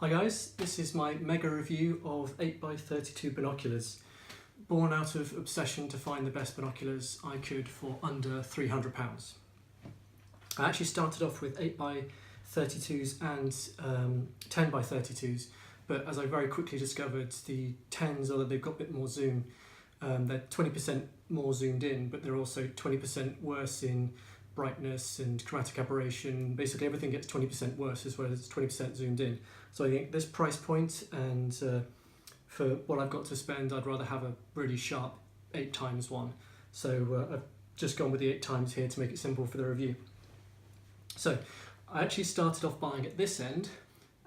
Hi guys, this is my mega review of 8x32 binoculars. Born out of obsession to find the best binoculars I could for under £300. I actually started off with 8x32s and 10x32s, but as I very quickly discovered, the 10s, although they've got a bit more zoom, they're 20% more zoomed in, but they're also 20% worse in brightness and chromatic aberration. Basically everything gets 20% worse as well as it's 20% zoomed in. So I think this price point and for what I've got to spend, I'd rather have a really sharp 8x one. So I've just gone with the 8x here to make it simple for the review. So I actually started off buying at this end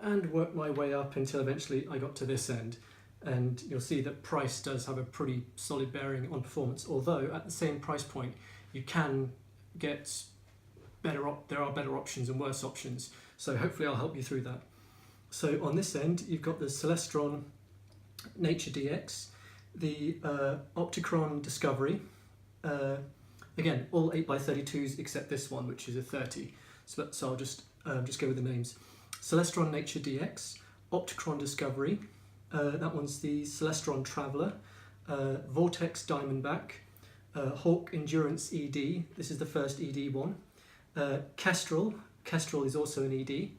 and worked my way up until eventually I got to this end. And you'll see that price does have a pretty solid bearing on performance, although at the same price point you can get there are better options and worse options. So hopefully I'll help you through that. So on this end, you've got the Celestron Nature DX, the Opticron Discovery, again, all 8x32s except this one, which is a 30. So I'll just go with the names. Celestron Nature DX, Opticron Discovery, that one's the Celestron Traveler, Vortex Diamondback, Hawk Endurance ED, this is the first ED one, Kestrel is also an ED,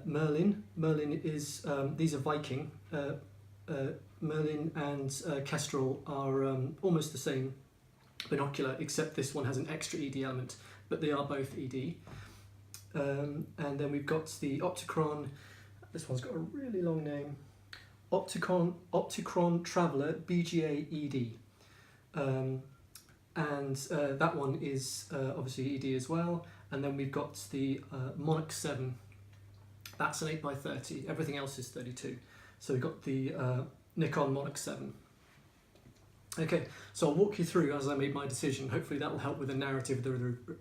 Merlin is, these are Viking, Merlin and Kestrel are almost the same binocular, except this one has an extra ED element, but they are both ED. And then we've got the Opticron, this one's got a really long name, Opticron Traveler BGA ED. And that one is obviously ED as well. And then we've got the Monarch 7, that's an 8x30, everything else is 32. So we've got the Nikon Monarch 7. Okay, so I'll walk you through as I made my decision. Hopefully that will help with the narrative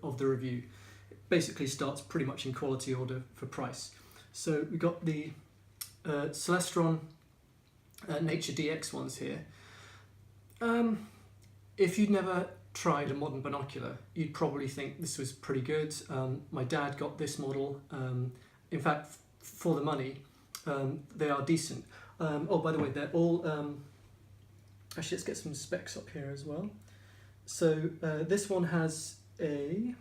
of the review. It basically starts pretty much in quality order for price. So we've got the Celestron Nature DX ones here. If you'd never tried a modern binocular, you'd probably think this was pretty good. My dad got this model. In fact, for the money, they are decent. Oh, by the way, they're all... actually, let's get some specs up here as well. So this one has a...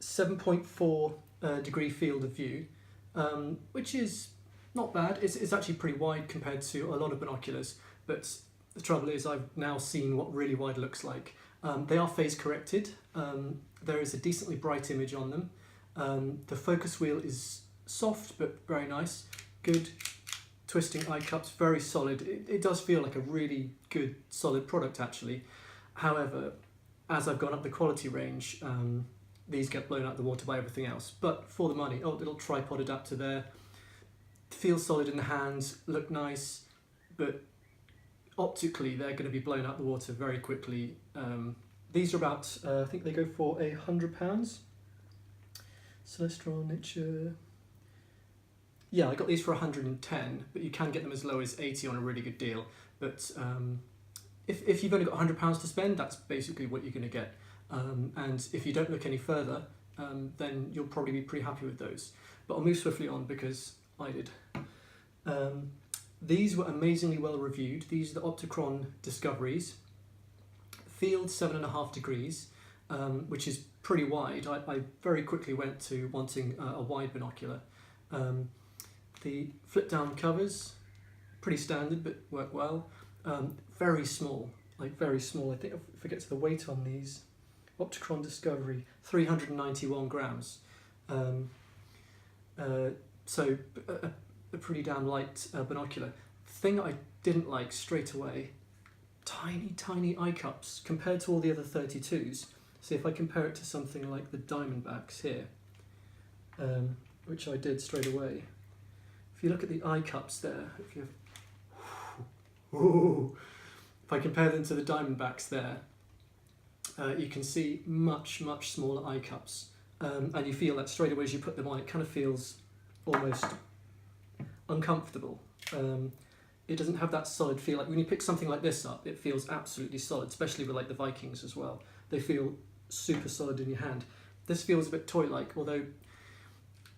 7.4 degree field of view, which is not bad. It's actually pretty wide compared to a lot of binoculars, but the trouble is I've now seen what really wide looks like. They are phase corrected. There is a decently bright image on them. The focus wheel is soft but very nice. Good twisting eye cups, very solid. It does feel like a really good solid product actually. However, as I've gone up the quality range, these get blown out the water by everything else. But for the money, oh, little tripod adapter there. Feels solid in the hands, look nice, but optically they're going to be blown out the water very quickly. These are about, I think they go for £100. Celestron Nature. Yeah, I got these for 110, but you can get them as low as 80 on a really good deal. But if you've only got £100 to spend, that's basically what you're going to get. And if you don't look any further, then you'll probably be pretty happy with those. But I'll move swiftly on because I did. These were amazingly well reviewed. These are the Opticron Discoveries. Field 7.5 degrees, which is pretty wide. I very quickly went to wanting a wide binocular. The flip down covers, pretty standard but work well. Very small, like very small. I think if I get to the weight on these, Opticron Discovery, 391 grams. So a pretty damn light binocular. The thing I didn't like straight away, tiny eye cups compared to all the other 32s. So if I compare it to something like the Diamondbacks here, which I did straight away. If you look at the eye cups there, if I compare them to the Diamondbacks there, you can see much smaller eye cups, and you feel that straight away as you put them on. It kind of feels almost uncomfortable. It doesn't have that solid feel. Like when you pick something like this up, it feels absolutely solid, especially with like the Vikings as well. They feel super solid in your hand. This feels a bit toy-like, although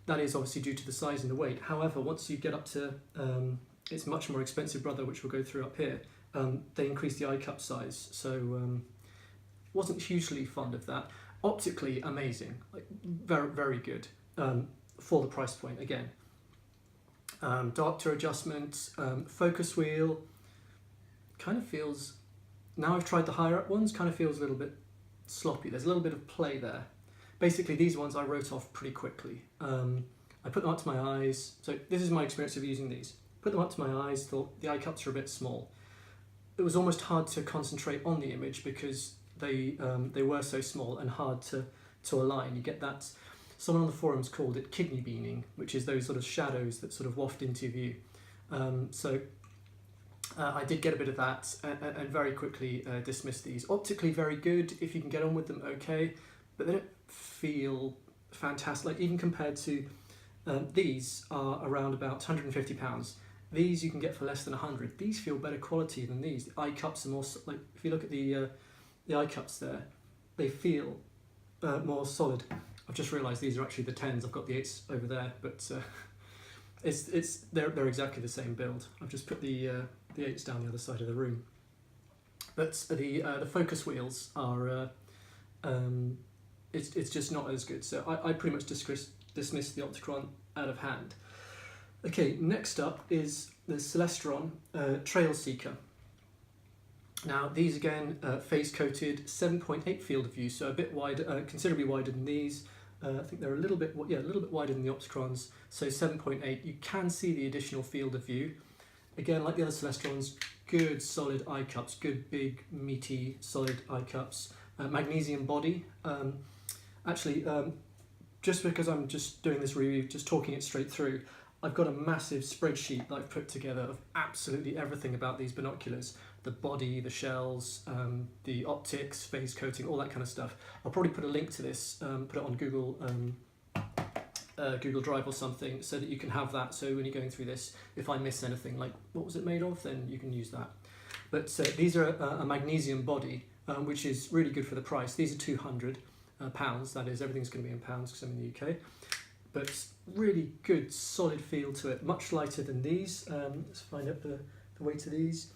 that is obviously due to the size and the weight. However, once you get up to its much more expensive brother, which we'll go through up here, they increase the eye cup size, so wasn't hugely fond of that. Optically amazing, like very, very good for the price point again. Diopter adjustment, focus wheel, kind of feels, now I've tried the higher up ones, kind of feels a little bit sloppy. There's a little bit of play there. Basically these ones I wrote off pretty quickly. I put them up to my eyes, so this is my experience of using these. Put them up to my eyes, thought the eye cups are a bit small. It was almost hard to concentrate on the image because they were so small and hard to align. You get that, someone on the forums called it kidney beaning, which is those sort of shadows that sort of waft into view. I did get a bit of that and very quickly dismissed these. Optically very good, if you can get on with them, okay, but they don't feel fantastic. Like even compared to these are around about £150. These you can get for less than 100. These feel better quality than these. The eye cups are more, like if you look at the eye cups there, they feel more solid. I've just realised these are actually the 10s. I've got the 8s over there, but they're exactly the same build. I've just put the 8s down the other side of the room. But the focus wheels are it's just not as good. So I pretty much dismissed the Opticron out of hand. Okay, next up is the Celestron Trailseeker. Now these again phase coated 7.8 field of view, so a bit wider, considerably wider than these. I think they're a little bit wider than the Opticrons, so 7.8. You can see the additional field of view. Again, like the other Celestrons, good solid eye cups, good big meaty solid eye cups. Magnesium body. Just because I'm just doing this review, just talking it straight through, I've got a massive spreadsheet that I've put together of absolutely everything about these binoculars. The body, the shells, the optics, phase coating, all that kind of stuff. I'll probably put a link to this, put it on Google Drive or something, so that you can have that, so when you're going through this, if I miss anything, like what was it made of, then you can use that. But these are a magnesium body, which is really good for the price. These are £200, that is, everything's going to be in pounds because I'm in the UK. But really good, solid feel to it, much lighter than these. Let's find out the weight of these.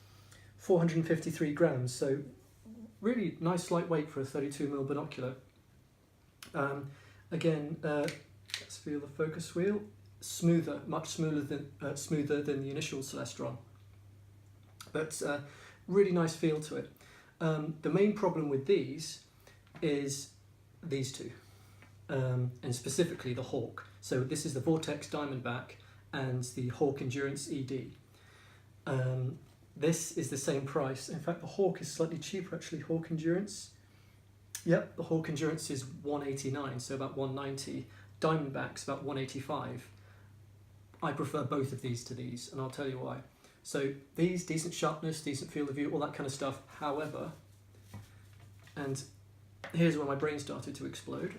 453 grams, so really nice lightweight for a 32mm binocular. Again, let's feel the focus wheel. Smoother, much smoother than the initial Celestron. But really nice feel to it. The main problem with these is these two, and specifically the Hawk. So this is the Vortex Diamondback and the Hawk Endurance ED. This is the same price. In fact, the Hawk is slightly cheaper actually. Hawk Endurance. Yep, the Hawk Endurance is £189, so about £190. Diamondback's about £185. I prefer both of these to these, and I'll tell you why. So these, decent sharpness, decent field of view, all that kind of stuff. However, and here's where my brain started to explode.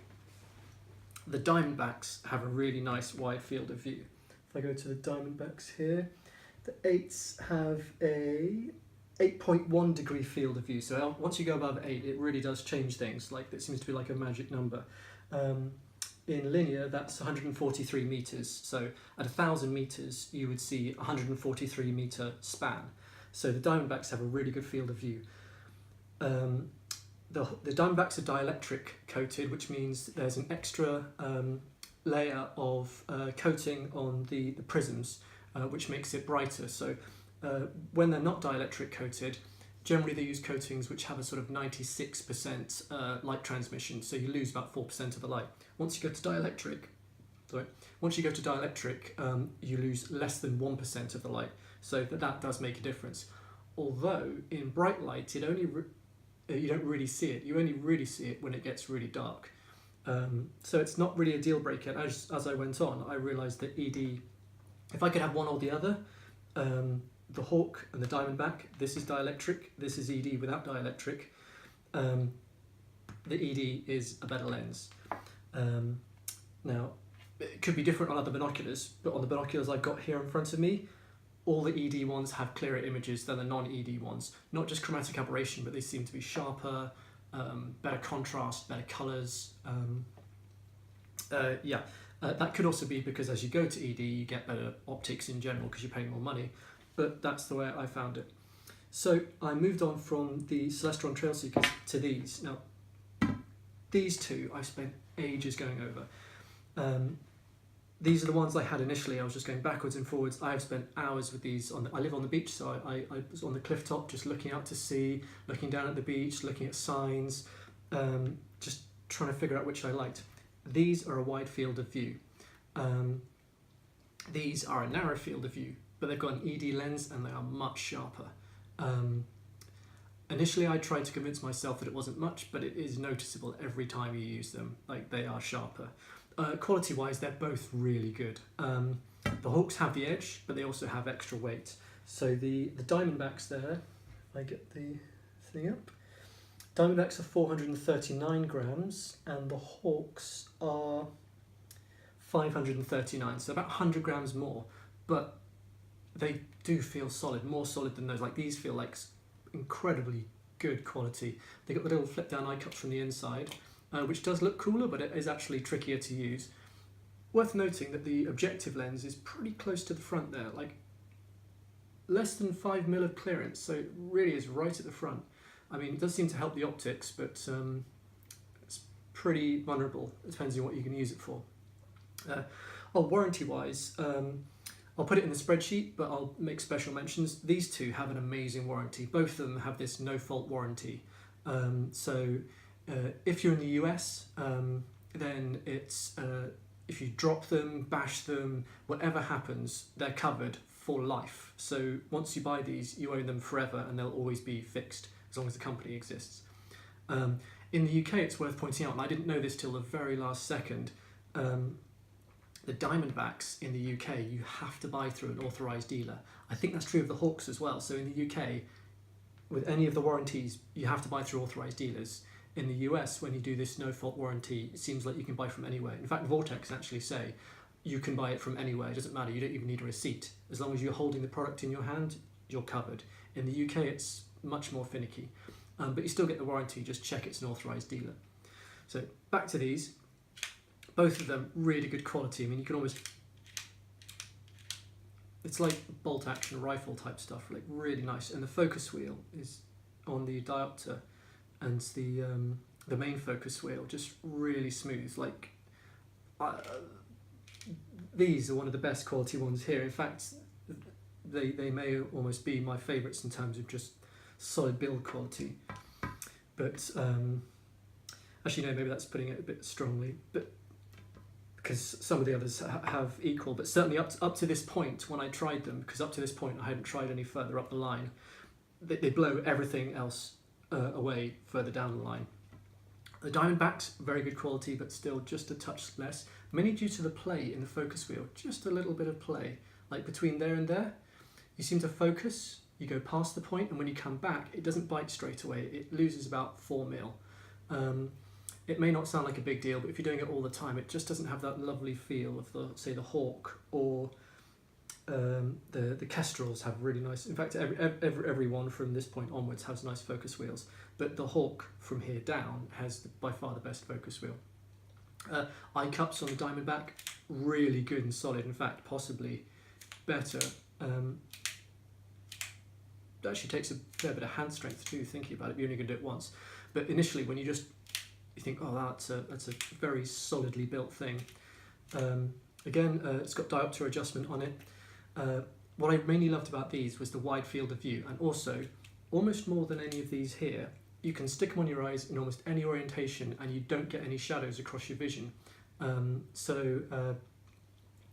The Diamondbacks have a really nice wide field of view. If I go to the Diamondbacks here, the 8s have a 8.1 degree field of view. So once you go above 8, it really does change things. Like it seems to be like a magic number. In linear, that's 143 meters. So at 1,000 meters, you would see 143 meter span. So the Diamondbacks have a really good field of view. The Diamondbacks are dielectric coated, which means there's an extra layer of coating on the prisms, which makes it brighter. So when they're not dielectric coated, generally they use coatings which have a sort of 96% light transmission, so you lose about 4% of the light. Once you go to dielectric, you lose less than 1% of the light, so that does make a difference. Although in bright light, you don't really see it. You only really see it when it gets really dark. So it's not really a deal breaker. As I went on, I realised that ED, if I could have one or the other, the Hawk and the Diamondback, this is dielectric, this is ED without dielectric. The ED is a better lens. Now, it could be different on other binoculars, but on the binoculars I've got here in front of me, all the ED ones have clearer images than the non-ED ones. Not just chromatic aberration, but they seem to be sharper, better contrast, better colours. Yeah, that could also be because as you go to ED, you get better optics in general because you're paying more money, but that's the way I found it. So I moved on from the Celestron Trailseekers to these. Now, these two I spent ages going over. These are the ones I had initially. I was just going backwards and forwards. I have spent hours with these. I live on the beach, so I was on the cliff top just looking out to sea, looking down at the beach, looking at signs, just trying to figure out which I liked. These are a wide field of view. These are a narrow field of view, but they've got an ED lens and they are much sharper. Initially I tried to convince myself that it wasn't much, but it is noticeable every time you use them. Like, they are sharper. Quality wise, they're both really good. The Hawks have the edge, but they also have extra weight. So the Diamondbacks there, if I get the thing up, Diamondbacks are 439 grams and the Hawks are 539, so about 100 grams more, but they do feel solid, more solid than those. Like, these feel like incredibly good quality. They got the little flip down eye cups from the inside, which does look cooler, but it is actually trickier to use. Worth noting that the objective lens is pretty close to the front there, like less than 5mm of clearance, so it really is right at the front. I mean, it does seem to help the optics, but it's pretty vulnerable. It depends on what you can use it for. Warranty wise, I'll put it in the spreadsheet, but I'll make special mentions. These two have an amazing warranty. Both of them have this no-fault warranty. If you're in the US, then it's if you drop them, bash them, whatever happens, they're covered for life. So once you buy these, you own them forever and they'll always be fixed as long as the company exists. In the UK, it's worth pointing out, and I didn't know this till the very last second, the Diamondbacks in the UK, you have to buy through an authorised dealer. I think that's true of the Hawks as well. So in the UK, with any of the warranties, you have to buy through authorised dealers. In the US, when you do this no-fault warranty, it seems like you can buy from anywhere. In fact, Vortex actually say you can buy it from anywhere. It doesn't matter. You don't even need a receipt. As long as you're holding the product in your hand, you're covered. In the UK, it's much more finicky. But you still get the warranty. Just check it's an authorised dealer. So back to these. Both of them really good quality. I mean, you can almost... It's like bolt action rifle type stuff, like really nice. And the focus wheel is on the diopter, and the main focus wheel just really smooth. Like these are one of the best quality ones here. In fact, they may almost be my favourites in terms of just solid build quality. But actually, no, maybe that's putting it a bit strongly. But because some of the others have equal, but certainly up to this point when I tried them, because up to this point I hadn't tried any further up the line, they blow everything else away further down the line. The Diamondbacks, very good quality, but still just a touch less, mainly due to the play in the focus wheel. Just a little bit of play, like between there and there. You seem to focus, you go past the point, and when you come back, it doesn't bite straight away. It loses about 4mm. It may not sound like a big deal, but if you're doing it all the time, it just doesn't have that lovely feel of the, say, the Hawk or the Kestrels have really nice. In fact, every one from this point onwards has nice focus wheels, but the Hawk from here down has by far the best focus wheel. Eye cups on the Diamondback, really good and solid. In fact, possibly better. It actually takes a fair bit of hand strength too, thinking about it. You're only going to do it once, but initially when you think, oh, that's a very solidly built thing. Again, it's got diopter adjustment on it. What I mainly loved about these was the wide field of view, and also, almost more than any of these here, you can stick them on your eyes in almost any orientation and you don't get any shadows across your vision.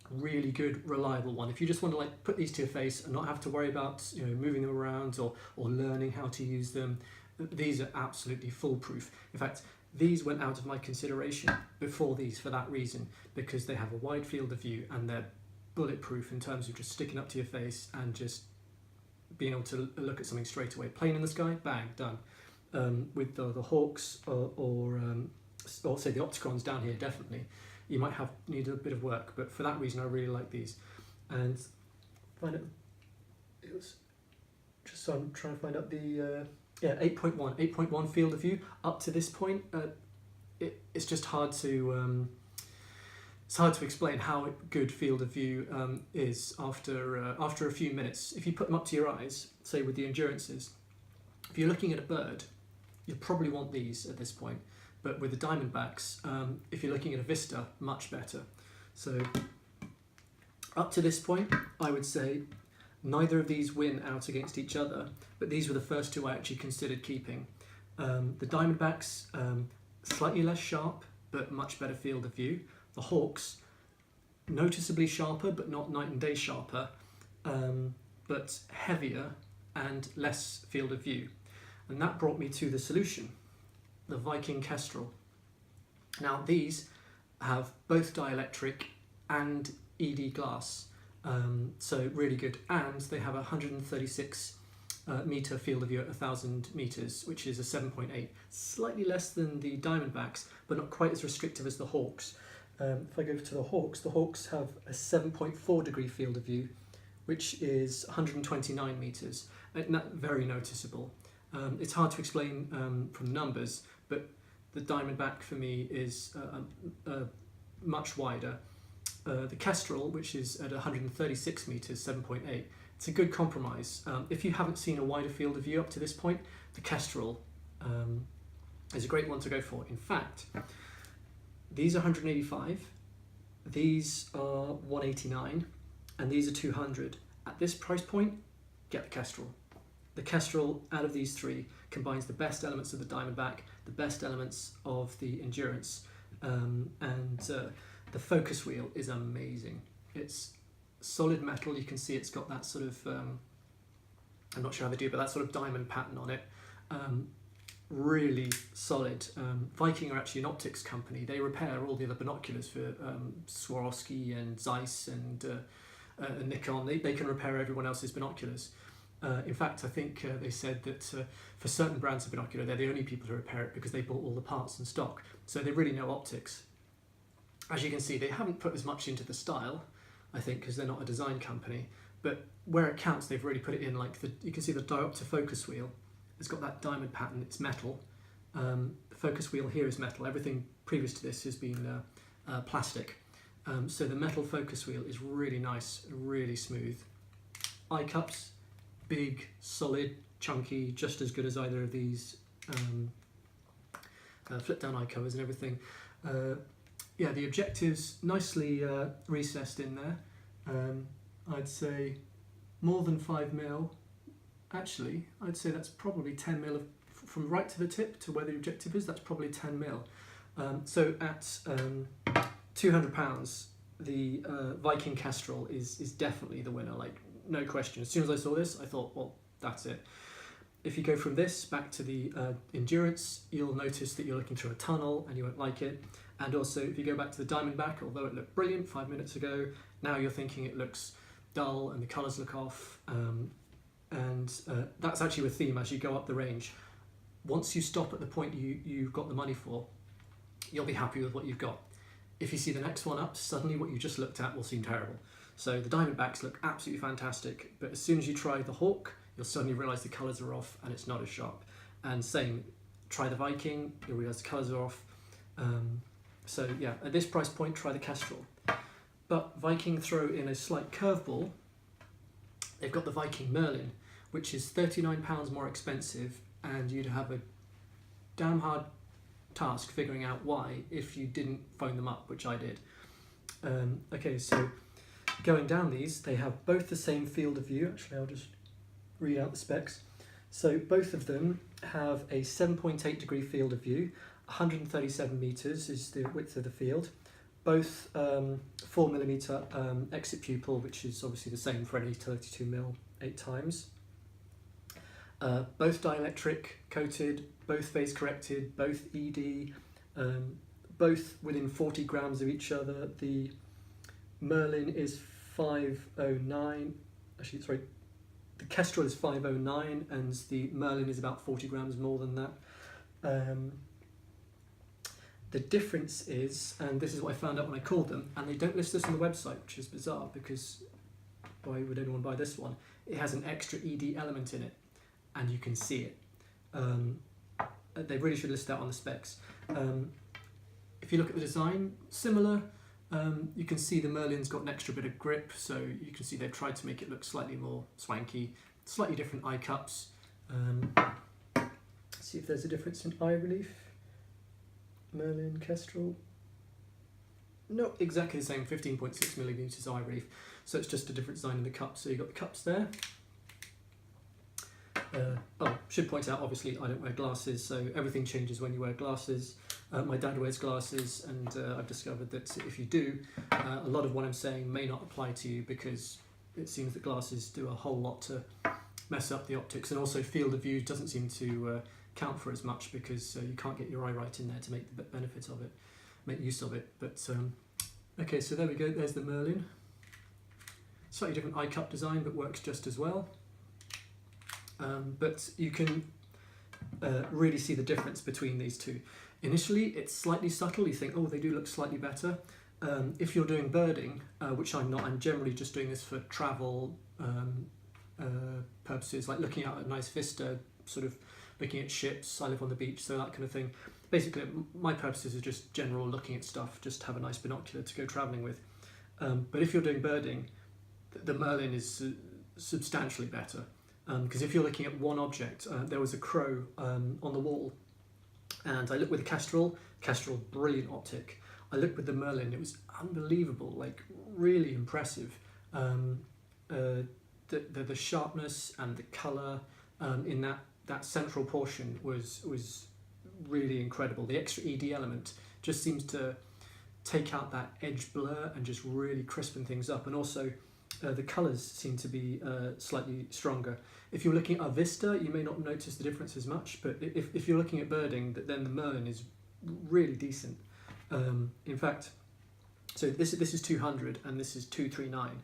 Really good, reliable one. If you just want to like put these to your face and not have to worry about moving them around or learning how to use them, these are absolutely foolproof. In fact, these went out of my consideration before these for that reason, because they have a wide field of view and they're bulletproof in terms of just sticking up to your face and just being able to look at something straight away. Plane in the sky, bang, done. With the Hawks or say the Opticrons down here, definitely you might need a bit of work, but for that reason I really like these. And find it was just, so I'm trying to find out the 8.1 field of view. Up to this point, it's just hard to it's hard to explain how good field of view is after a few minutes. If you put them up to your eyes, say with the Endurances, if you're looking at a bird, you'll probably want these at this point. But with the Diamondbacks, if you're looking at a vista, much better. So up to this point, I would say neither of these win out against each other, but these were the first two I actually considered keeping. The Diamondbacks, slightly less sharp, but much better field of view. The Hawks, noticeably sharper, but not night and day sharper, but heavier and less field of view. And that brought me to the solution, the Viking Kestrel. Now these have both dielectric and ED glass, so really good, and they have a 136 meter field of view at 1,000 meters, which is a 7.8, slightly less than the Diamondbacks, but not quite as restrictive as the Hawks. If I go to the Hawks have a 7.4 degree field of view, which is 129 meters, and that's very noticeable. It's hard to explain from the numbers, but the Diamondback for me is much wider. The Kestrel, which is at 136 meters, 7.8, it's a good compromise. If you haven't seen a wider field of view up to this point, the Kestrel is a great one to go for. In fact, these are 185, these are 189, and these are 200. At this price point, get the Kestrel. The Kestrel, out of these three, combines the best elements of the Diamondback, the best elements of the Endurance, and the focus wheel is amazing. It's solid metal. You can see it's got that sort of, I'm not sure how they do, but that sort of diamond pattern on it. Really solid. Viking are actually an optics company. They repair all the other binoculars for Swarovski and Zeiss and Nikon. They can repair everyone else's binoculars. In fact, I think they said that for certain brands of binocular, they're the only people who repair it because they bought all the parts in stock. So they really know optics. As you can see, they haven't put as much into the style, I think, because they're not a design company. But where it counts, they've really put it in. Like you can see the diopter focus wheel. It's got that diamond pattern. It's metal. The focus wheel here is metal. Everything previous to this has been plastic. So the metal focus wheel is really nice, really smooth. Eye cups. Big, solid, chunky, just as good as either of these flip down eye covers and everything. Yeah, the objectives nicely recessed in there. I'd say more than 5mm. Actually, I'd say that's probably 10mm from right to the tip to where the objective is. That's probably 10mm. So at £200, the Viking Kestrel is definitely the winner. Like, no question. As soon as I saw this, I thought, well, that's it. If you go from this back to the Endurance, you'll notice that you're looking through a tunnel and you won't like it. And also, if you go back to the Diamondback, although it looked brilliant 5 minutes ago, now you're thinking it looks dull and the colours look off. That's actually a theme as you go up the range. Once you stop at the point you've got the money for, you'll be happy with what you've got. If you see the next one up, suddenly what you just looked at will seem terrible. So the Diamondbacks look absolutely fantastic, but as soon as you try the Hawk, you'll suddenly realise the colours are off and it's not as sharp. And same, try the Viking, you'll realise the colours are off. So yeah, at this price point, try the Kestrel. But Viking throw in a slight curveball. They've got the Viking Merlin, which is £39 more expensive, and you'd have a damn hard task figuring out why if you didn't phone them up, which I did. Okay, so going down these, they have both the same field of view. Actually, I'll just read out the specs. So both of them have a 7.8 degree field of view. 137 meters is the width of the field. Both 4mm exit pupil, which is obviously the same for any 32mm 8 times. Both dielectric coated, both phase corrected, both ED, both within 40 grams of each other. The Merlin is 509, actually sorry, the Kestrel is 509 and the Merlin is about 40 grams more than that. The difference is, and this is what I found out when I called them, and they don't list this on the website, which is bizarre because why would anyone buy this one? It has an extra ED element in it and you can see it. They really should list that on the specs. If you look at the design, similar, You can see the Merlin's got an extra bit of grip, so you can see they've tried to make it look slightly more swanky, slightly different eye cups. See if there's a difference in eye relief. Merlin, Kestrel. No, exactly the same, 15.6mm eye relief. So it's just a different design in the cup. So you've got the cups there. Should point out, obviously, I don't wear glasses, so everything changes when you wear glasses. My dad wears glasses, and I've discovered that if you do, a lot of what I'm saying may not apply to you, because it seems that glasses do a whole lot to mess up the optics, and also field of view doesn't seem to count for as much, because you can't get your eye right in there to make the benefit of it, make use of it. But okay, so there we go, there's the Merlin. Slightly different eye cup design, but works just as well. But you can really see the difference between these two. Initially, it's slightly subtle. You think, oh, they do look slightly better. If you're doing birding, which I'm not, I'm generally just doing this for travel purposes, like looking out at a nice vista, sort of looking at ships. I live on the beach, so that kind of thing. Basically, my purposes are just general looking at stuff, just have a nice binocular to go travelling with. But if you're doing birding, the Merlin is substantially better. Because if you're looking at one object, there was a crow on the wall, and I looked with the Kestrel, brilliant optic. I looked with the Merlin, it was unbelievable, like really impressive. The sharpness and the colour in that central portion was really incredible. The extra ED element just seems to take out that edge blur and just really crispen things up, and also the colours seem to be slightly stronger. If you're looking at a vista, you may not notice the difference as much, but if you're looking at birding, then the Merlin is really decent. In fact, so this is 200 and this is 239.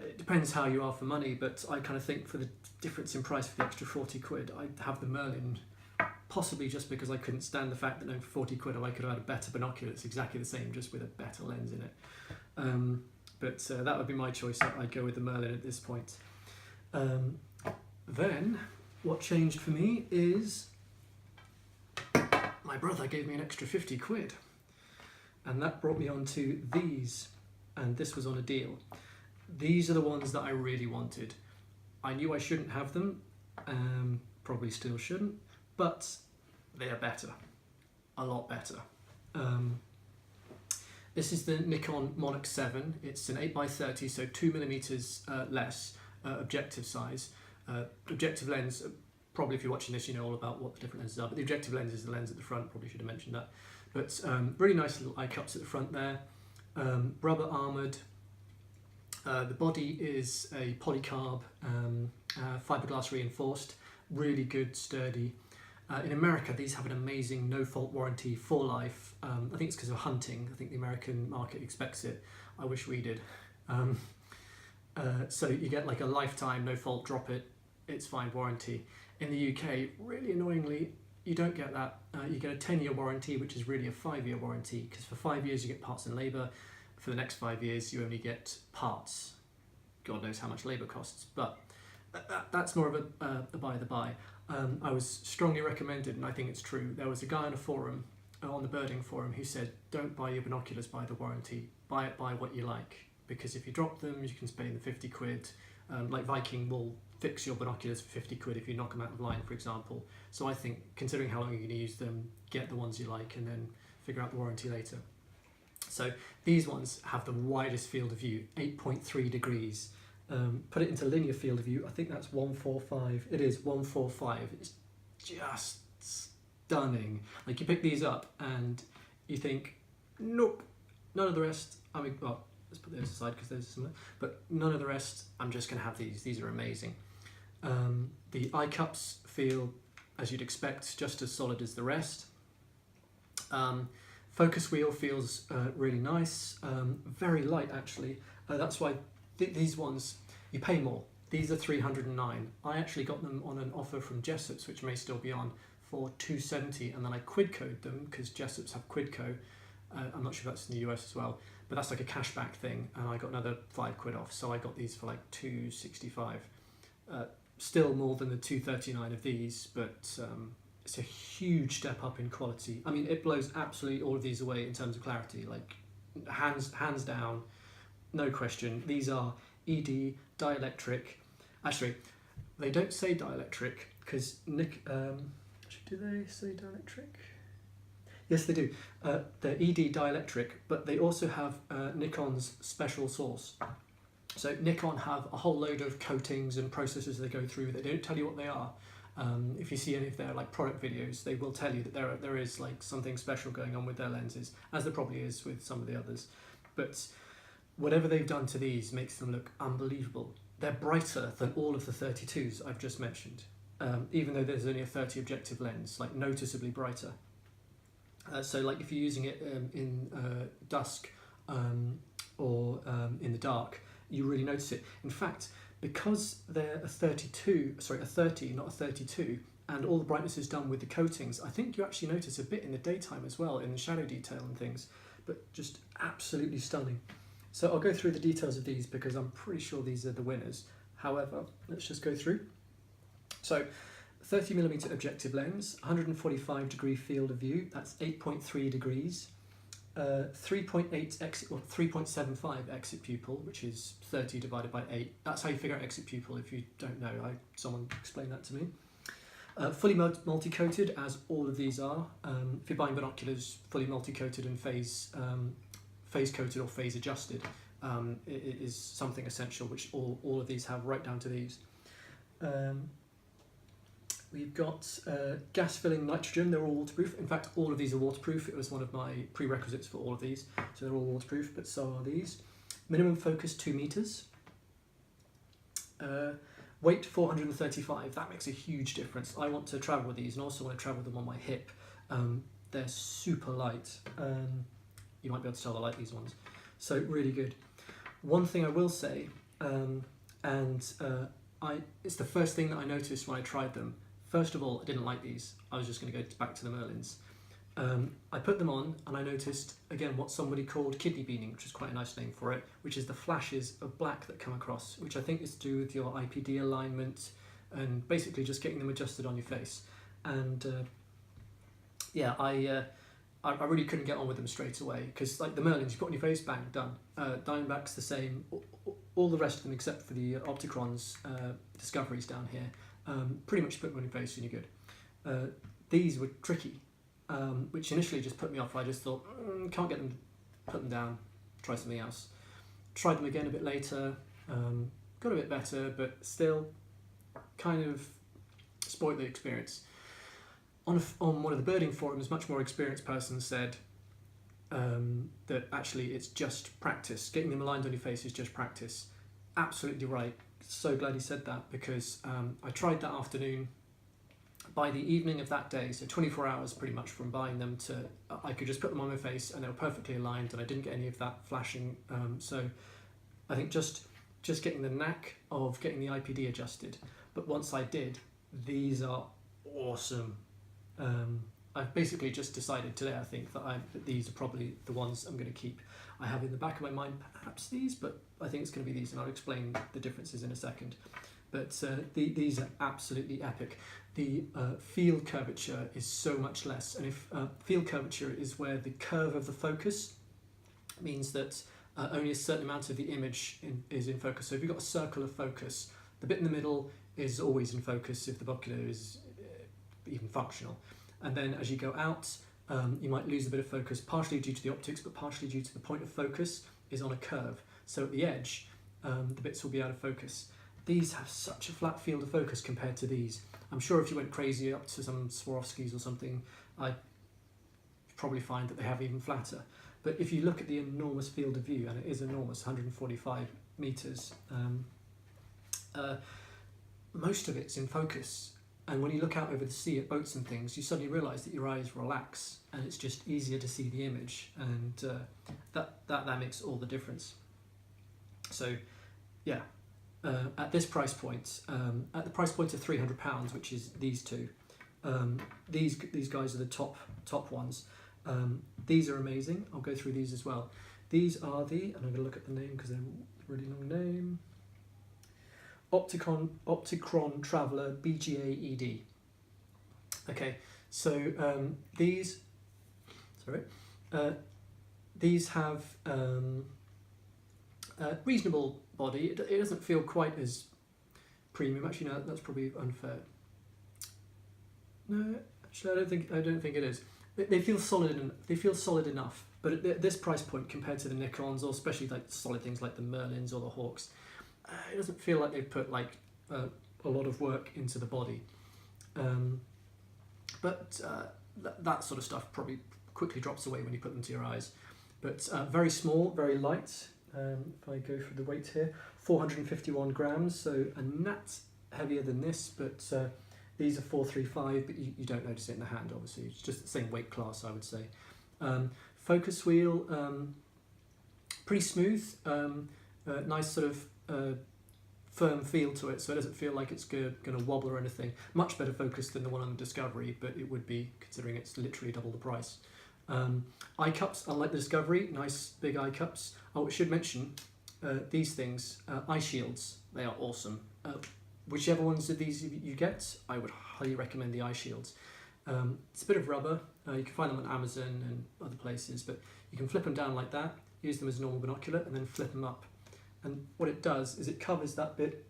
It depends how you are for money, but I kind of think for the difference in price for the extra 40 quid, I'd have the Merlin, possibly just because I couldn't stand the fact that, no, for 40 quid I could have had a better binocular that's exactly the same, just with a better lens in it. But that would be my choice. I'd go with the Merlin at this point. Then, what changed for me is my brother gave me an extra 50 quid. And that brought me on to these. And this was on a deal. These are the ones that I really wanted. I knew I shouldn't have them. Probably still shouldn't. But they are better. A lot better. This is the Nikon Monarch 7. It's an 8x30, so 2mm less objective size. Objective lens, probably if you're watching this you know all about what the different lenses are, but the objective lens is the lens at the front, probably should have mentioned that. But really nice little eye cups at the front there. Rubber armoured. The body is a polycarb, fiberglass reinforced, really good, sturdy. In America, these have an amazing no-fault warranty for life. I think it's because of hunting. I think the American market expects it. I wish we did. So you get like a lifetime no-fault, drop it, it's fine warranty. In the UK, really annoyingly, you don't get that. You get a 10-year warranty, which is really a 5-year warranty, because for 5 years you get parts and labour. For the next 5 years, you only get parts. God knows how much labour costs, but that's more of a by the by. I was strongly recommended, and I think it's true. There was a guy on a forum, on the birding forum, who said, don't buy your binoculars by the warranty, buy what you like, because if you drop them, you can spend the 50 quid. Like Viking will fix your binoculars for 50 quid if you knock them out of line, for example. So I think, considering how long you're going to use them, get the ones you like and then figure out the warranty later. So these ones have the widest field of view, 8.3 degrees. Put it into linear field of view, I think that's 145. It is 145. It's just stunning. Like, you pick these up and you think, nope, none of the rest. I mean, well, let's put those aside because those are similar, but none of the rest. I'm just going to have these. These are amazing. The eye cups feel, as you'd expect, just as solid as the rest. Focus wheel feels really nice, very light actually. That's why these ones, you pay more. These are 309. I actually got them on an offer from Jessop's, which may still be on, for 270, and then I quid-code them because Jessop's have quid-co. I'm not sure if that's in the US as well, but that's like a cashback thing, and I got another 5 quid off, so I got these for like 265. Still more than the 239 of these, but it's a huge step up in quality. I mean, it blows absolutely all of these away in terms of clarity. Like, hands down, no question. These are ED dielectric. Actually, they don't say dielectric because do they say dielectric? Yes, they do. They're ED dielectric, but they also have Nikon's special source. So Nikon have a whole load of coatings and processes they go through. They don't tell you what they are. If you see any of their like product videos, they will tell you that there is like something special going on with their lenses, as there probably is with some of the others. But whatever they've done to these makes them look unbelievable. They're brighter than all of the 32s I've just mentioned, even though there's only a 30 objective lens, like noticeably brighter. So like if you're using it in dusk or in the dark, you really notice it. In fact, because they're a 30, not a 32, and all the brightness is done with the coatings, I think you actually notice a bit in the daytime as well, in the shadow detail and things, but just absolutely stunning. So I'll go through the details of these because I'm pretty sure these are the winners. However, let's just go through. So 30mm objective lens, 145 degree field of view, that's 8.3 degrees. 3.8 exit, or 3.75 exit pupil, which is 30 divided by 8. That's how you figure out exit pupil. If you don't know, someone explained that to me. Fully multi-coated, as all of these are. If you're buying binoculars, fully multi-coated and phase coated or phase adjusted, it is something essential, which all of these have, right down to these. We've got gas filling nitrogen, they're all waterproof. In fact, all of these are waterproof. It was one of my prerequisites for all of these. So they're all waterproof, but so are these. Minimum focus 2 meters. Weight 435, that makes a huge difference. I want to travel with these and also want to travel them on my hip. They're super light. You might be able to tell I like these ones. So really good. One thing I will say, it's the first thing that I noticed when I tried them. First of all, I didn't like these. I was just going to go back to the Merlins. I put them on and I noticed, again, what somebody called kidney beaning, which is quite a nice name for it, which is the flashes of black that come across, which I think is to do with your IPD alignment and basically just getting them adjusted on your face. And yeah, I really couldn't get on with them straight away because, like the Merlins, you put on your face, bang, done. Diamondback's the same. All the rest of them, except for the Opticron's discoveries down here, pretty much put them on your face and you're good. These were tricky, which initially just put me off. I just thought, can't get them to put them down, try something else. Tried them again a bit later, got a bit better, but still kind of spoiled the experience. On one of the birding forums, much more experienced person said that actually it's just practice. Getting them aligned on your face is just practice. Absolutely right. So glad he said that because I tried that afternoon. By the evening of that day, so 24 hours pretty much from buying them to, I could just put them on my face and they were perfectly aligned and I didn't get any of that flashing. So I think just getting the knack of getting the IPD adjusted. But once I did, these are awesome. I've basically just decided today, I think, that these are probably the ones I'm going to keep. I have in the back of my mind perhaps these, but I think it's going to be these and I'll explain the differences in a second. But these are absolutely epic. The field curvature is so much less, and if field curvature is where the curve of the focus means that only a certain amount of the image is in focus. So if you've got a circle of focus, the bit in the middle is always in focus if the binocular is even functional. And then as you go out, you might lose a bit of focus, partially due to the optics, but partially due to the point of focus is on a curve. So at the edge, the bits will be out of focus. These have such a flat field of focus compared to these. I'm sure if you went crazy up to some Swarovskis or something, I'd probably find that they have even flatter. But if you look at the enormous field of view, and it is enormous, 145 meters, most of it's in focus. And when you look out over the sea at boats and things, you suddenly realise that your eyes relax and it's just easier to see the image, and that makes all the difference. So yeah, at this price point, at the price point of £300, which is these two, these guys are the top ones. These are amazing. I'll go through these as well. These are and I'm going to look at the name because they're a really long name. Opticron Traveler BGA ED. Okay, so these these have a reasonable body. It doesn't feel quite as premium. Actually, no, that's probably unfair. No, actually, I don't think it is. They feel solid and they feel solid enough. But at this price point, compared to the Nikons, or especially like solid things like the Merlins or the Hawks, it doesn't feel like they've put like a lot of work into the body. But that sort of stuff probably quickly drops away when you put them to your eyes. But very small, very light. If I go for the weight here, 451 grams, so a gnat heavier than this, but these are 435, but you don't notice it in the hand, obviously. It's just the same weight class, I would say. Focus wheel, pretty smooth, nice sort of firm feel to it, so it doesn't feel like it's going to wobble or anything. Much better focus than the one on the Discovery, but it would be, considering it's literally double the price. Eye cups, unlike the Discovery, nice big eye cups. Oh, I should mention these things, eye shields, they are awesome. Whichever ones of these you get, I would highly recommend the eye shields. It's a bit of rubber, you can find them on Amazon and other places, but you can flip them down like that, use them as a normal binocular, and then flip them up. And what it does is it covers that bit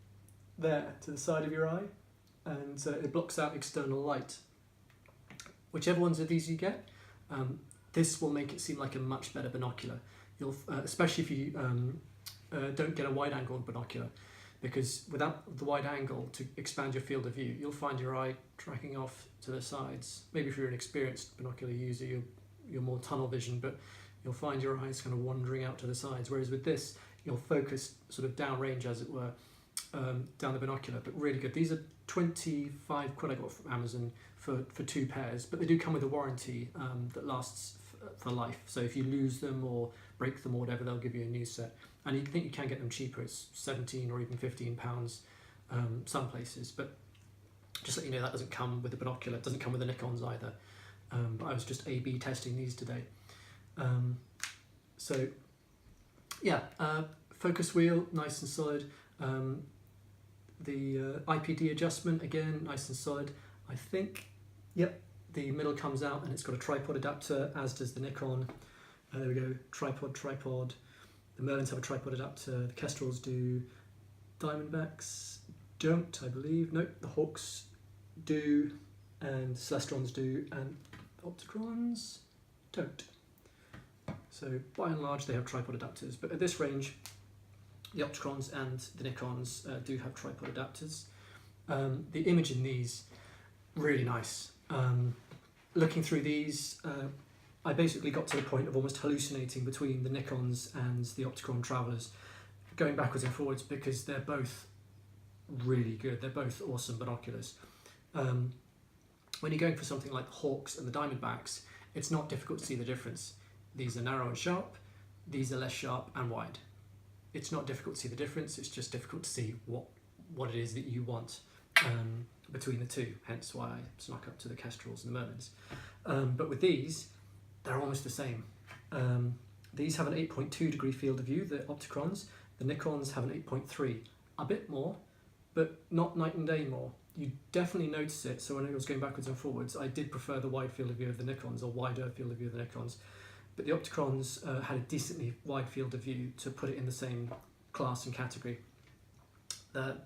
there to the side of your eye, and it blocks out external light. Whichever ones of these you get, this will make it seem like a much better binocular. You'll, especially if you don't get a wide-angle binocular, because without the wide angle to expand your field of view, you'll find your eye tracking off to the sides. Maybe if you're an experienced binocular user, you're more tunnel vision, but you'll find your eyes kind of wandering out to the sides. Whereas with this, you'll focus sort of downrange, as it were, down the binocular. But really good. These are 25 quid I got from Amazon for 2 pairs, but they do come with a warranty that lasts for life. So if you lose them or break them or whatever, they'll give you a new set. And you think you can get them cheaper. It's 17 or even 15 pounds some places. But just let you know, that doesn't come with the binocular. It doesn't come with the Nikons either. But I was just A/B testing these today. So yeah, focus wheel, nice and solid. The IPD adjustment, again, nice and solid. I think, yep, the middle comes out and it's got a tripod adapter, as does the Nikon. There we go, tripod. The Merlins have a tripod adapter, the Kestrels do, Diamondbacks don't, I believe. Nope, the Hawks do, and Celestrons do, and Opticrons don't. So by and large they have tripod adapters, but at this range the Opticrons and the Nikons do have tripod adapters. The image in these, really nice. Looking through these, I basically got to the point of almost hallucinating between the Nikons and the Opticron Travelers, going backwards and forwards, because they're both really good. They're both awesome binoculars. When you're going for something like the Hawks and the Diamondbacks, it's not difficult to see the difference. These are narrow and sharp, these are less sharp and wide. It's not difficult to see the difference, it's just difficult to see what it is that you want between the two, hence why I snuck up to the Kestrels and the Merlins. But with these, they're almost the same. These have an 8.2 degree field of view, the Opticrons. The Nikons have an 8.3, a bit more, but not night and day more. You definitely notice it, so when I was going backwards and forwards, I did prefer the wide field of view of the Nikons, or wider field of view of the Nikons. But the Opticrons had a decently wide field of view to put it in the same class and category.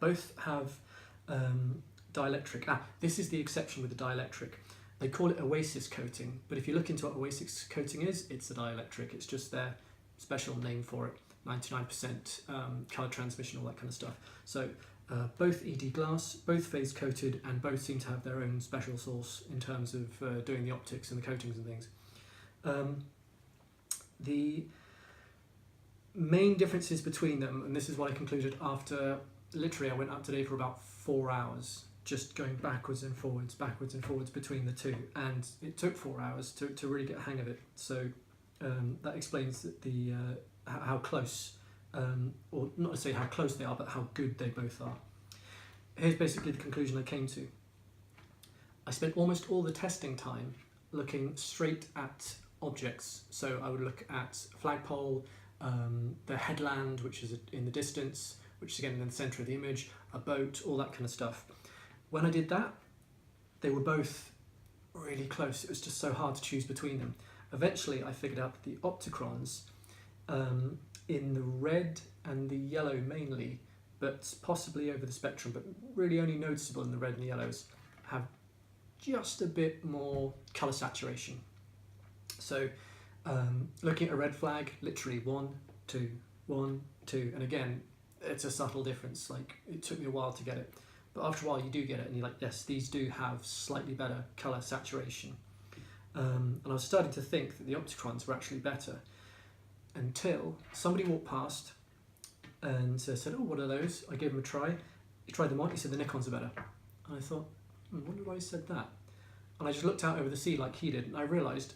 Both have dielectric. This is the exception with the dielectric. They call it Oasis coating, but if you look into what Oasis coating is, it's a dielectric. It's just their special name for it. 99% colour transmission, all that kind of stuff. So both ED glass, both phase coated, and both seem to have their own special sauce in terms of doing the optics and the coatings and things. The main differences between them, and this is what I concluded after, literally I went up today for about 4 hours, just going backwards and forwards between the two, and it took 4 hours to really get a hang of it. So that explains the how close, or not to say how close they are, but how good they both are. Here's basically the conclusion I came to. I spent almost all the testing time looking straight at objects. So I would look at a flagpole, the headland, which is in the distance, which is again in the centre of the image, a boat, all that kind of stuff. When I did that, they were both really close. It was just so hard to choose between them. Eventually I figured out that the Opticrons, in the red and the yellow mainly, but possibly over the spectrum, but really only noticeable in the red and the yellows, have just a bit more colour saturation. So looking at a red flag, literally 1, 2, 1, 2, and again, it's a subtle difference. Like, it took me a while to get it, but after a while you do get it, and you're like, yes, these do have slightly better colour saturation. And I was starting to think that the Opticrons were actually better, until somebody walked past and said, oh, what are those? I gave him a try. He tried them on, he said the Nikons are better. And I thought, I wonder why he said that. And I just looked out over the sea like he did, and I realised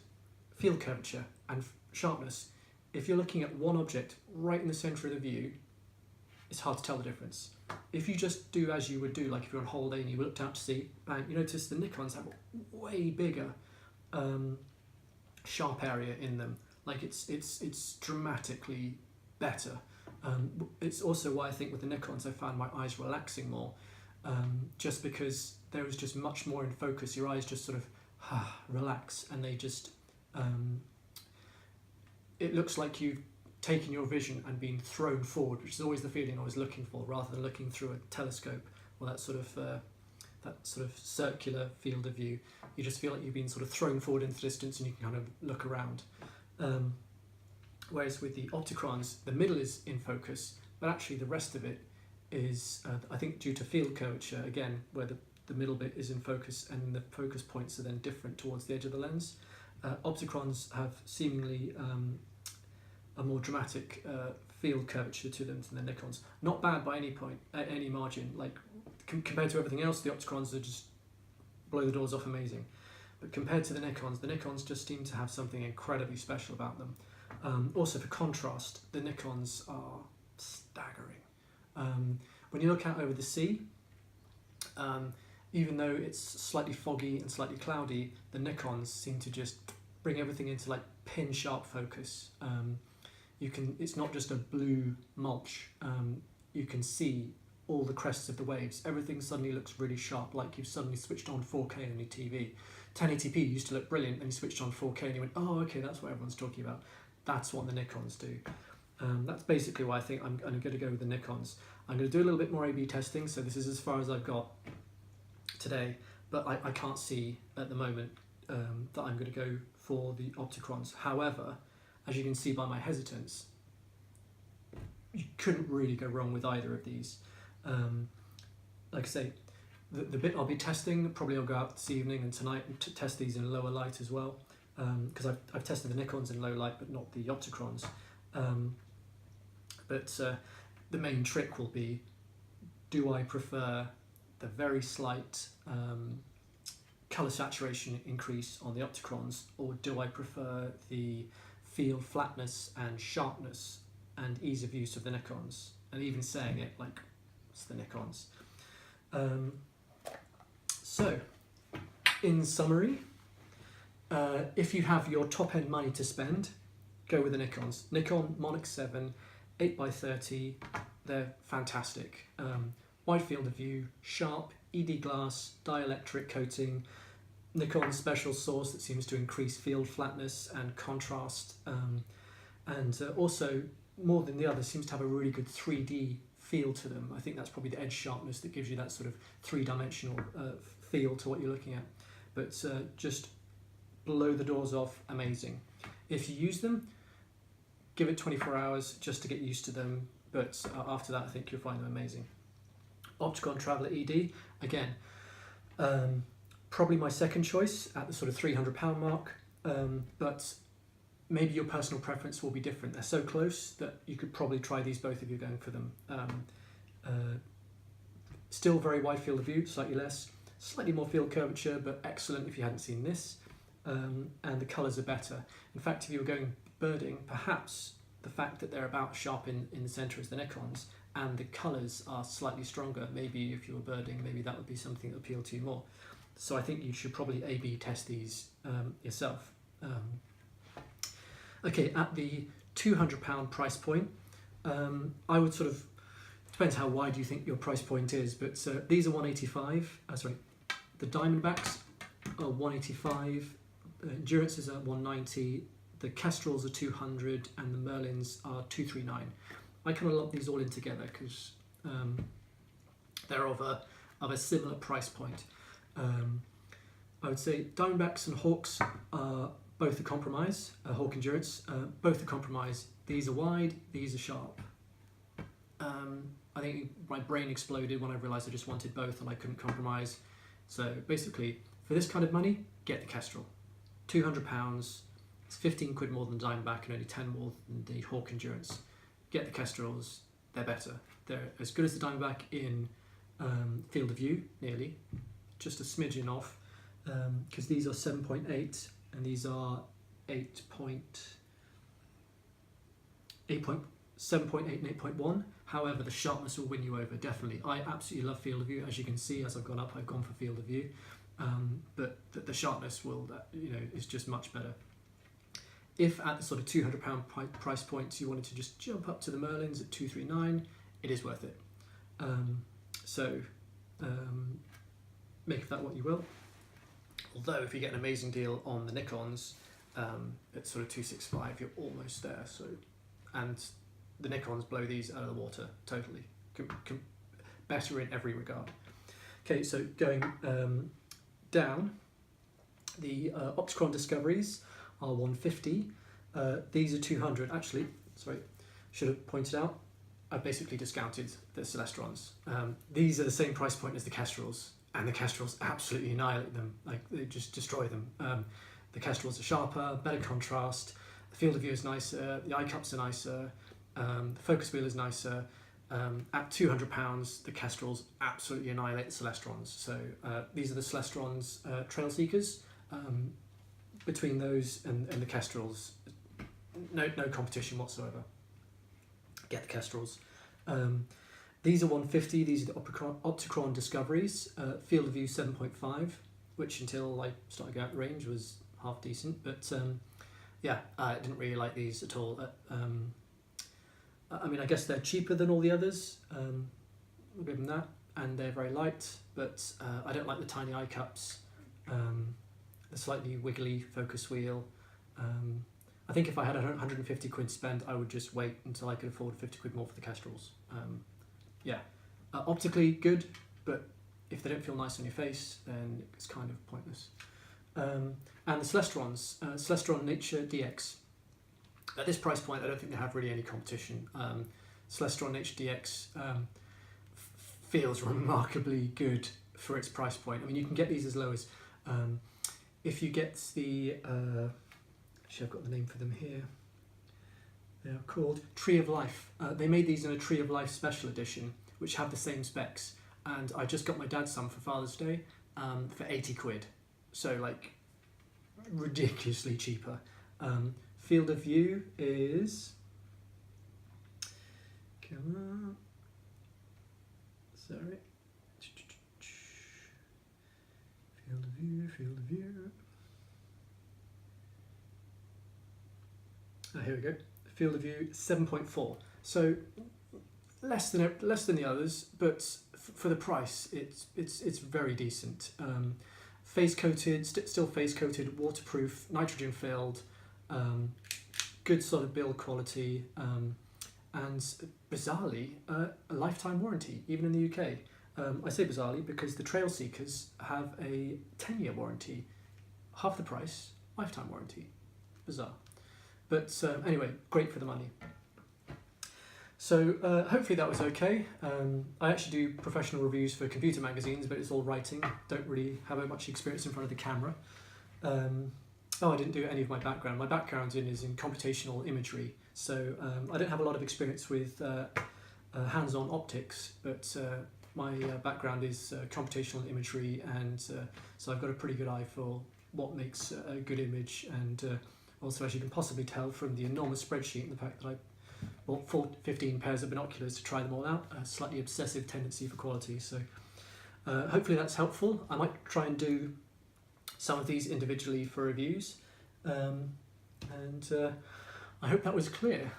field curvature and sharpness, if you're looking at one object right in the centre of the view, it's hard to tell the difference. If you just do as you would do, like if you're on holiday and you looked out to sea, bang, you notice the Nikons have a way bigger sharp area in them. Like it's dramatically better. It's also why I think with the Nikons I found my eyes relaxing more, just because there was just much more in focus. Your eyes just sort of relax, and they just it looks like you've taken your vision and been thrown forward, which is always the feeling I was looking for, rather than looking through a telescope or that sort of circular field of view. You just feel like you've been sort of thrown forward into the distance, and you can kind of look around. Whereas with the Opticrons, the middle is in focus, but actually the rest of it is, I think, due to field curvature, again, where the middle bit is in focus and the focus points are then different towards the edge of the lens. Opticrons have seemingly a more dramatic field curvature to them than the Nikons. Not bad by any point, at any margin. Like compared to everything else, the Opticrons are just blow the doors off amazing. But compared to the Nikons just seem to have something incredibly special about them. Also for contrast, the Nikons are staggering. When you look out over the sea, even though it's slightly foggy and slightly cloudy, the Nikons seem to just bring everything into like pin sharp focus. It's not just a blue mulch. You can see all the crests of the waves. Everything suddenly looks really sharp, like you've suddenly switched on 4K on your TV. 1080p used to look brilliant, and you switched on 4K and you went, oh, okay, that's what everyone's talking about. That's what the Nikons do. That's basically why I think I'm going to go with the Nikons. I'm going to do a little bit more A/B testing, so this is as far as I've got today, but I can't see at the moment that I'm going to go for the Opticrons. However, as you can see by my hesitance, you couldn't really go wrong with either of these. Like I say, the bit I'll be testing, probably I'll go out this evening and tonight and test these in lower light as well, because I've tested the Nikons in low light but not the Opticrons. But the main trick will be, do I prefer the very slight colour saturation increase on the Opticrons, or do I prefer the field flatness and sharpness and ease of use of the Nikons? And even saying it like it's the Nikons. So, in summary, if you have your top-end money to spend, go with the Nikons. Nikon Monarch 7, 8x30, they're fantastic. Wide field of view, sharp, ED glass, dielectric coating, Nikon special source that seems to increase field flatness and contrast, and also, more than the others, seems to have a really good 3D feel to them. I think that's probably the edge sharpness that gives you that sort of three-dimensional feel to what you're looking at. But just blow the doors off, amazing. If you use them, give it 24 hours just to get used to them, but after that I think you'll find them amazing. Opticron Traveler ED, again, probably my second choice at the sort of £300 mark, but maybe your personal preference will be different. They're so close that you could probably try these both if you're going for them. Still very wide field of view, slightly less, slightly more field curvature, but excellent if you hadn't seen this. And the colours are better. In fact, if you were going birding, perhaps the fact that they're about sharp in the centre as the Nikons, and the colours are slightly stronger, maybe if you were birding, maybe that would be something that appealed to you more. So I think you should probably A/B test these yourself. Okay, at the £200 price point, I would sort of, depends how wide you think your price point is, but these are 185, sorry, the Diamondbacks are 185, Endurances are 190, the Kestrels are 200, and the Merlins are 239. I kind of lump these all in together because they're of a similar price point. I would say Diamondbacks and Hawks are both a compromise. Hawk Endurance, both a compromise. These are wide, these are sharp. I think my brain exploded when I realised I just wanted both and I couldn't compromise. So basically, for this kind of money, get the Kestrel. £200, it's 15 quid more than the Diamondback and only 10 more than the Hawk Endurance. Get the Kestrels, they're better. They're as good as the Diamondback in field of view, nearly. Just a smidgen off, because these are 7.8 and these are 7.8 and 8.1. However, the sharpness will win you over, definitely. I absolutely love field of view. As you can see, as I've gone up, I've gone for field of view. But the sharpness will, is just much better. If at the sort of £200 price point you wanted to just jump up to the Merlins at 239, it is worth it. Make of that what you will. Although if you get an amazing deal on the Nikons at sort of 265, you're almost there. So, and the Nikons blow these out of the water totally, better in every regard. Okay, so going down, the Opticron Discoveries are 150. These are 200. Actually, sorry, should have pointed out, I basically discounted the Celestrons. These are the same price point as the Kestrels, and the Kestrels absolutely annihilate them. Like, they just destroy them. The Kestrels are sharper, better contrast, the field of view is nicer, the eye cups are nicer, the focus wheel is nicer. At £200, the Kestrels absolutely annihilate the Celestrons. So these are the Celestrons Trailseekers. Between those and the Kestrels, no competition whatsoever. Get the Kestrels. These are 150. These are the Opticron Discoveries. Field of view 7.5, which until I started going out range was half decent. But yeah, I didn't really like these at all. I mean, I guess they're cheaper than all the others. I'll give them that, and they're very light. But I don't like the tiny eye cups. The slightly wiggly focus wheel. I think if I had 150 quid spent, I would just wait until I could afford 50 quid more for the Kestrels. Yeah, optically good, but if they don't feel nice on your face, then it's kind of pointless. And the Celestrons, Celestron Nature DX. At this price point, I don't think they have really any competition. Celestron Nature DX feels remarkably good for its price point. I mean, you can get these as low as, if you get the, actually I've got the name for them here. They are called Tree of Life. They made these in a Tree of Life special edition, which have the same specs. And I just got my dad some for Father's Day for 80 quid. So like ridiculously cheaper. Field of view is, come on, sorry. Field of view. Here we go. Field of view 7.4. So less than the others, but for the price, it's very decent. Phase coated, still phase coated, waterproof, nitrogen filled, good solid build quality, and bizarrely a lifetime warranty, even in the UK. I say bizarrely because the Trailseekers have a 10-year warranty, half the price, lifetime warranty. Bizarre. But anyway, great for the money. So hopefully that was okay. I actually do professional reviews for computer magazines, but it's all writing. Don't really have much experience in front of the camera. I didn't do any of my background. My background is in computational imagery, so I don't have a lot of experience with hands-on optics, but my background is computational imagery, and so I've got a pretty good eye for what makes a good image, and also, as you can possibly tell from the enormous spreadsheet and the fact that I bought 15 pairs of binoculars to try them all out, a slightly obsessive tendency for quality. So hopefully that's helpful. I might try and do some of these individually for reviews, and I hope that was clear.